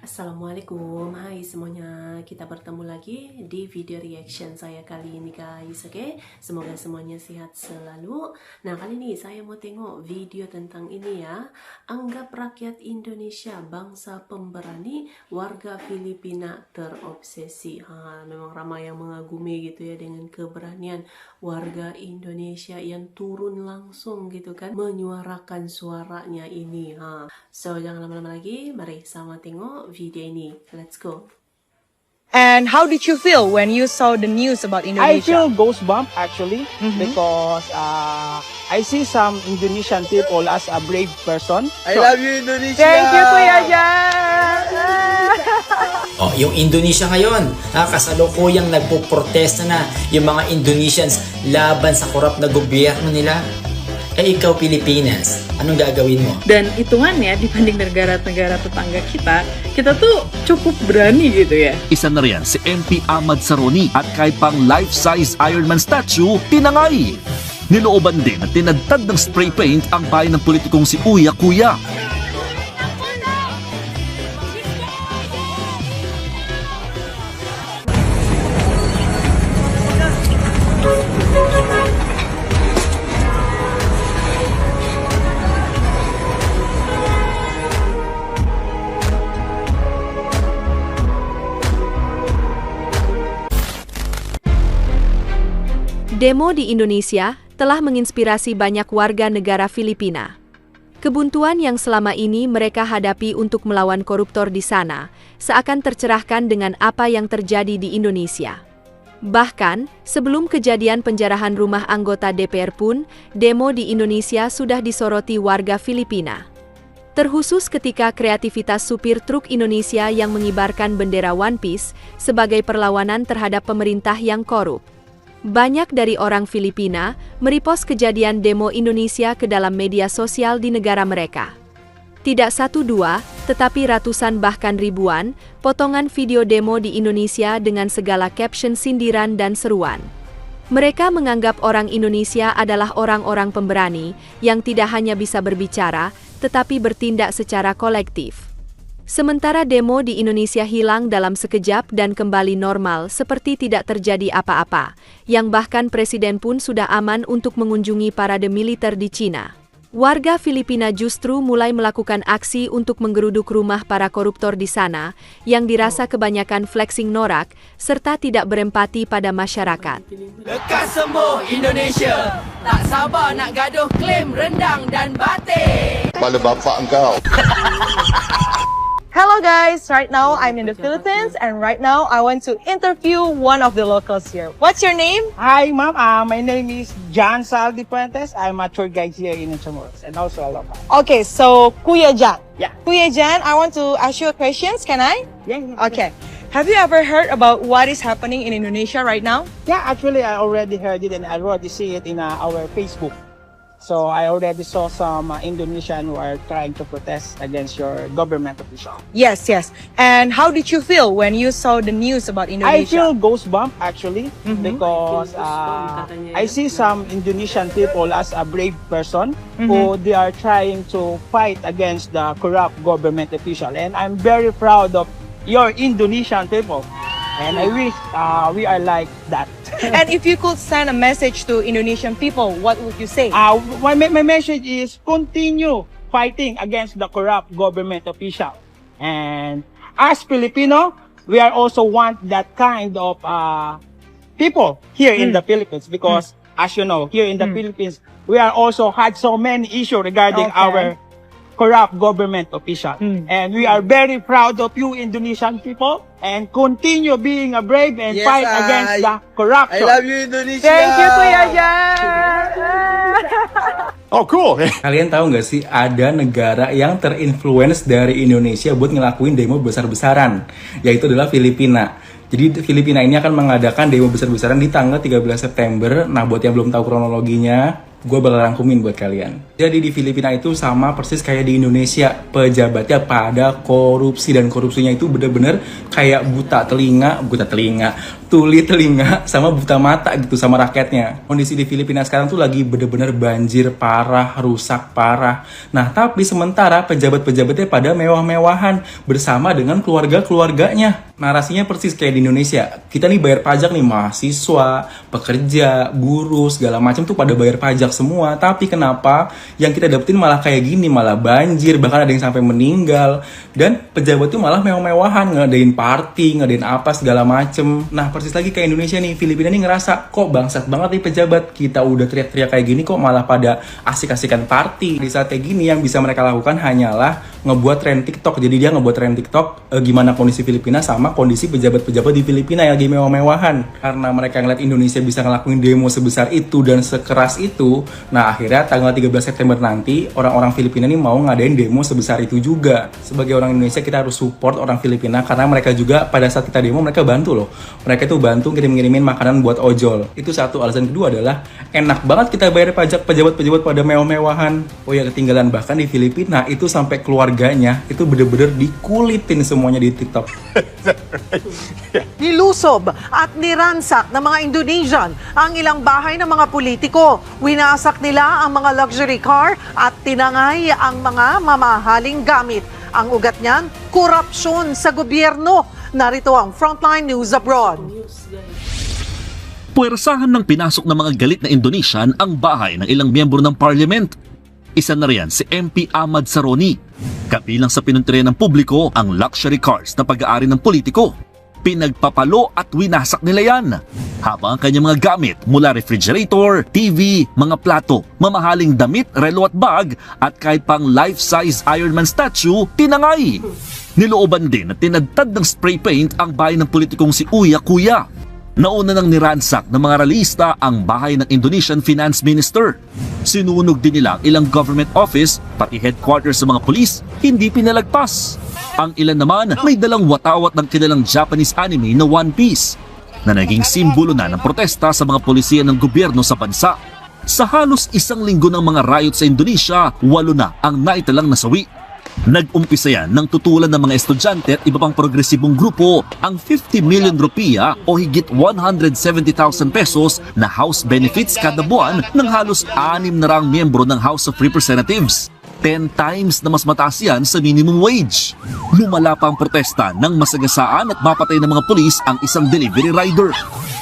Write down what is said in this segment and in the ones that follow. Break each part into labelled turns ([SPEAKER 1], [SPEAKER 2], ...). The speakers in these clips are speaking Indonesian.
[SPEAKER 1] Assalamualaikum, hai semuanya, kita bertemu lagi di video reaction saya kali ini guys, oke? Semoga semuanya sehat selalu. Nah, kali ini saya mau tengok video tentang ini ya. Anggap rakyat Indonesia bangsa pemberani, warga Filipina terobsesi. Memang ramai yang mengagumi gitu ya dengan keberanian warga Indonesia yang turun langsung gitu kan, menyuarakan suaranya ini. So jangan lama-lama lagi, mari sama tengok video ini. Let's go.
[SPEAKER 2] And how did you feel when you saw the news about
[SPEAKER 3] I
[SPEAKER 2] Indonesia?
[SPEAKER 3] feel goosebump actually because I see some Indonesian people as a brave person.
[SPEAKER 4] I love you, Indonesia!
[SPEAKER 2] Thank you, Kuya Jan!
[SPEAKER 5] Oh, yung Indonesia ngayon, kasalukuyang nagpo-protesta na yung mga Indonesians laban sa korap na gobyerno nila. Eh ikaw Pilipinas, anong gagawin mo?
[SPEAKER 6] Dan hitungannya dibanding negara-negara tetangga kita tuh cukup berani gitu ya.
[SPEAKER 7] Isa na riyan si MP Ahmad Saroni at kahit pang life-size Iron Man statue, tinangay. Nilooban din at tinadtad ng spray paint ang bayan ng politikong si Uya Kuya.
[SPEAKER 8] Demo di Indonesia telah menginspirasi banyak warga negara Filipina. Kebuntuan yang selama ini mereka hadapi untuk melawan koruptor di sana seakan tercerahkan dengan apa yang terjadi di Indonesia. Bahkan, sebelum kejadian penjarahan rumah anggota DPR pun, demo di Indonesia sudah disoroti warga Filipina. Terkhusus ketika kreativitas supir truk Indonesia yang mengibarkan bendera One Piece sebagai perlawanan terhadap pemerintah yang korup. Banyak dari orang Filipina merepost kejadian demo Indonesia ke dalam media sosial di negara mereka. Tidak satu dua, tetapi ratusan bahkan ribuan, potongan video demo di Indonesia dengan segala caption sindiran dan seruan. Mereka menganggap orang Indonesia adalah orang-orang pemberani yang tidak hanya bisa berbicara, tetapi bertindak secara kolektif. Sementara demo di Indonesia hilang dalam sekejap dan kembali normal seperti tidak terjadi apa-apa, yang bahkan Presiden pun sudah aman untuk mengunjungi parade militer di Cina. Warga Filipina justru mulai melakukan aksi untuk menggeruduk rumah para koruptor di sana, yang dirasa kebanyakan flexing norak, serta tidak berempati pada masyarakat.
[SPEAKER 4] Lekas sembuh Indonesia! Tak sabar nak gaduh klaim rendang dan batik!
[SPEAKER 9] Kepala bapak engkau.
[SPEAKER 2] Hello guys, right now I'm in the Philippines and right now I want to interview one of the locals here. What's your name?
[SPEAKER 3] Hi ma'am, my name is John Saldi Puentes. I'm a tour guide here in Intramuros and also a local.
[SPEAKER 2] Okay, so Kuya Jan.
[SPEAKER 3] Yeah.
[SPEAKER 2] Kuya Jan, I want to ask you a question, can I?
[SPEAKER 3] Yeah.
[SPEAKER 2] Okay. Have you ever heard about what is happening in Indonesia right now?
[SPEAKER 3] Yeah, actually I already heard it and I already see it in our Facebook. So I already saw some Indonesian who are trying to protest against your government official.
[SPEAKER 2] Yes, yes. And how did you feel when you saw the news about
[SPEAKER 3] I
[SPEAKER 2] Indonesia?
[SPEAKER 3] feel goosebump actually because I see some Indonesian people as a brave person who they are trying to fight against the corrupt government official, and I'm very proud of your Indonesian people, and I wish we are like that.
[SPEAKER 2] And if you could send a message to Indonesian people, what would you say?
[SPEAKER 3] My message is continue fighting against the corrupt government official. And as Filipino, we are also want that kind of people here in the Philippines because, as you know, here in the Philippines, we are also had so many issues regarding our corrupt government official. And we are very proud of you Indonesian people and continue being a brave and fight against the corruption.
[SPEAKER 4] I love you, Indonesia!
[SPEAKER 2] Thank you, Kuya Jan!
[SPEAKER 9] Oh cool.
[SPEAKER 10] Kalian tahu nggak sih ada negara yang terinfluence dari Indonesia buat ngelakuin demo besar-besaran, yaitu adalah Filipina. Jadi Filipina ini akan mengadakan demo besar-besaran di tanggal 13 September. Nah, buat yang belum tahu kronologinya, gue bakal rangkumin buat kalian. Jadi di Filipina itu sama persis kayak di Indonesia, pejabatnya pada korupsi dan korupsinya itu bener-bener kayak buta telinga, tuli telinga sama buta mata gitu sama rakyatnya. Kondisi di Filipina sekarang tuh lagi bener-bener banjir parah, rusak parah. Nah, tapi sementara pejabat-pejabatnya pada mewah-mewahan bersama dengan keluarga-keluarganya. Narasinya persis kayak di Indonesia. Kita nih bayar pajak nih, mahasiswa, pekerja, buruh, segala macam tuh pada bayar pajak semua. Tapi kenapa yang kita dapetin malah kayak gini, malah banjir, bahkan ada yang sampai meninggal. Dan pejabat tuh malah mewah-mewahan, ngadain party, ngadain apa segala macem. Nah, persis lagi kayak Indonesia nih, Filipina nih ngerasa kok bangsat banget nih pejabat. Kita udah teriak-teriak kayak gini kok malah pada asik-asikan party. Di saat kayak gini yang bisa mereka lakukan hanyalah ngebuat tren TikTok. Jadi dia ngebuat tren TikTok gimana kondisi Filipina sama kondisi pejabat-pejabat di Filipina yang lagi mewah-mewahan. Karena mereka ngeliat Indonesia bisa ngelakuin demo sebesar itu dan sekeras itu. Nah, akhirnya tanggal 13 September nanti orang-orang Filipina nih mau ngadain demo sebesar itu juga. Sebagai orang Indonesia kita harus support orang Filipina karena mereka juga pada saat kita demo mereka bantu loh. Mereka tuh bantu ngirim-ngirimin makanan buat ojol. Itu satu. Alasan kedua adalah enak banget kita bayar pajak pejabat-pejabat pada mewah-mewahan. Oh ya, ketinggalan bahkan di Filipina itu sampai keluarganya itu bener-bener dikulitin semuanya di TikTok.
[SPEAKER 11] Nilusob at niransak ng mga Indonesian ang ilang bahay ng mga politiko. Winasak nila ang mga luxury car at tinangay ang mga mamahaling gamit. Ang ugat niyan, korupsyon sa gobyerno. Narito ang Frontline News Abroad.
[SPEAKER 7] Puwersahan ng pinasok ng mga galit na Indonesian ang bahay ng ilang miyembro ng parliament. Isa na riyan si MP Ahmad Saroni. Kabilang sa pinuntirya ng publiko ang luxury cars na pag-aari ng politiko. Pinagpapalo at winasak nila yan. Habang ang kanyang mga gamit mula refrigerator, TV, mga plato, mamahaling damit, relo at bag at kahit pang life-size Iron Man statue, tinangay. Nilooban din na tinadtad ng spray paint ang bahay ng politikong si Uya Kuya. Nauna nang niransak ng mga realista ang bahay ng Indonesian Finance Minister. Sinunog din nila ilang government office, pati headquarters sa mga pulis, hindi pinalagpas. Ang ilan naman may dalang watawat ng kilalang Japanese anime na One Piece, na naging simbolo na ng protesta sa mga polisiya ng gobyerno sa bansa. Sa halos isang linggo ng mga riot sa Indonesia, 8 na ang naitalang nasawi. Nag-umpisa yan ng tutulan ng mga estudyante at iba pang progresibong grupo ang 50 million rupiah o higit 170,000 pesos na house benefits kada buwan ng halos 6 na raang miyembro ng House of Representatives. 10 times na mas mataas yan sa minimum wage. Lumala pa ang protesta ng masagasaan at mapatay ng mga pulis ang isang delivery rider.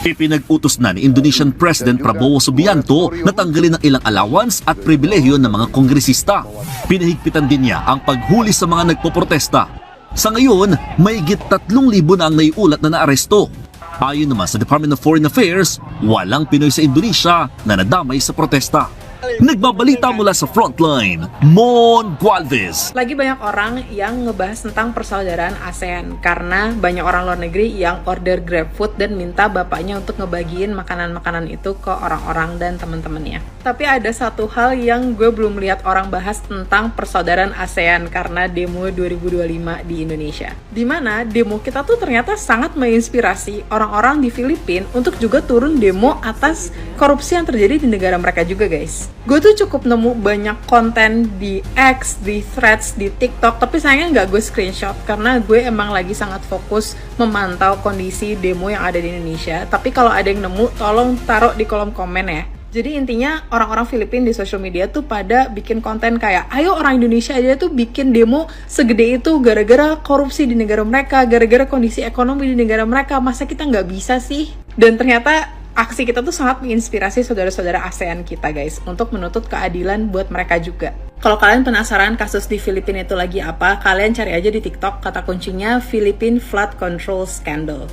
[SPEAKER 7] Ipinag-utos na ni Indonesian President Prabowo Subianto na tanggalin ang ilang allowance at pribilehyo ng mga kongresista. Pinahigpitan din niya ang paghuli sa mga nagpoprotesta. Sa ngayon, mahigit 3,000 na ang naiulat na naaresto. Ayon naman sa Department of Foreign Affairs, walang Pinoy sa Indonesia na nadamay sa protesta. Nagbabalita mula sa Frontline, Mon Gualvez.
[SPEAKER 6] Lagi banyak orang yang ngebahas tentang persaudaraan ASEAN karena banyak orang luar negeri yang order GrabFood dan minta bapaknya untuk ngebagiin makanan-makanan itu ke orang-orang dan teman-temannya. Tapi ada satu hal yang gue belum lihat orang bahas tentang persaudaraan ASEAN karena demo 2025 di Indonesia. Dimana demo kita tuh ternyata sangat menginspirasi orang-orang di Filipina untuk juga turun demo atas korupsi yang terjadi di negara mereka juga, guys. Gue tuh cukup nemu banyak konten di X, di Threads, di TikTok, tapi sayangnya nggak gue screenshot karena gue emang lagi sangat fokus memantau kondisi demo yang ada di Indonesia. Tapi kalau ada yang nemu, tolong taruh di kolom komen ya. Jadi intinya orang-orang Filipina di social media tuh pada bikin konten kayak, ayo orang Indonesia aja tuh bikin demo segede itu gara-gara korupsi di negara mereka, gara-gara kondisi ekonomi di negara mereka, masa kita nggak bisa sih? Dan ternyata aksi kita tuh sangat menginspirasi saudara-saudara ASEAN kita, guys, untuk menuntut keadilan buat mereka juga. Kalau kalian penasaran kasus di Filipina itu lagi apa, kalian cari aja di TikTok, kata kuncinya Philippine Flood Control Scandal.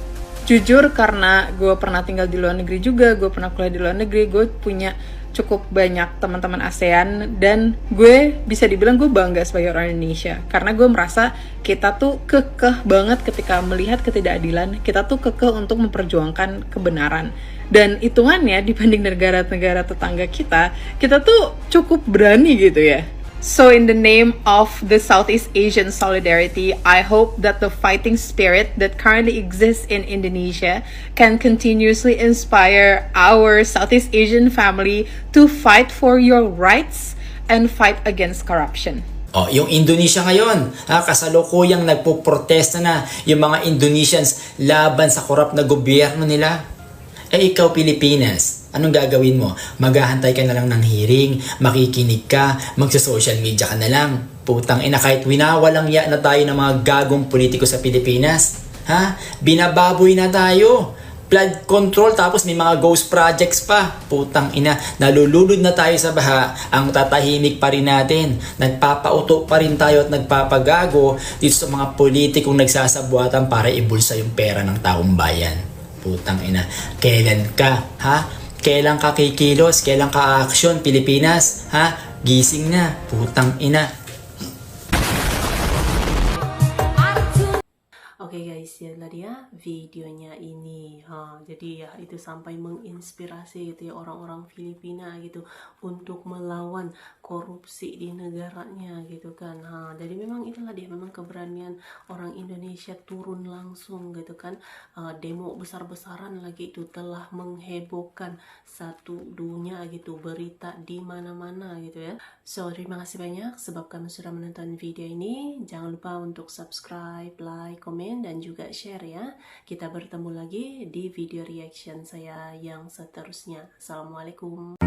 [SPEAKER 6] Jujur, karena gue pernah tinggal di luar negeri juga, gue pernah kuliah di luar negeri, gue punya cukup banyak teman-teman ASEAN, dan gue bisa dibilang gue bangga sebagai orang Indonesia karena gue merasa kita tuh kekeh banget ketika melihat ketidakadilan, kita tuh kekeh untuk memperjuangkan kebenaran. Dan hitungannya dibanding negara-negara tetangga kita tuh cukup berani gitu ya. So in the name of the Southeast Asian solidarity, I hope that the fighting spirit that currently exists in Indonesia can continuously inspire our Southeast Asian family to fight for your rights and fight against corruption.
[SPEAKER 5] Oh, yung Indonesia ngayon, kasalukuyang nagpoprotesta na yung mga Indonesians laban sa korap na gobyerno nila. Ikaw Pilipinas, anong gagawin mo? Maghahantay ka na lang ng hearing, makikinig ka, magsa-social media ka na lang. Putang ina, kahit winawalang ya na tayo ng mga gagong politiko sa Pilipinas. Binababoy na tayo. Flood control, tapos may mga ghost projects pa. Putang ina, nalululod na tayo sa baha, ang tatahimik pa rin natin. Nagpapauto pa rin tayo at nagpapagago dito sa mga politikong nagsasabuatan para ibulsa yung pera ng taong bayan. Putang ina, kailan ka, Kailan ka kikilos? Kailan ka action, Pilipinas? Gising na, putang ina.
[SPEAKER 1] Oke guys, ya tadi ya videonya ini, jadi ya itu sampai menginspirasi gitu ya orang-orang Filipina gitu untuk melawan korupsi di negaranya gitu kan. Jadi memang itulah dia, memang keberanian orang Indonesia turun langsung gitu kan. Demo besar-besaran lagi itu telah menghebohkan satu dunia gitu, berita di mana-mana gitu ya. So terima kasih banyak sebab kamu sudah menonton video ini. Jangan lupa untuk subscribe, like, komen, dan juga share ya. Kita bertemu lagi di video reaction saya yang seterusnya. Assalamualaikum.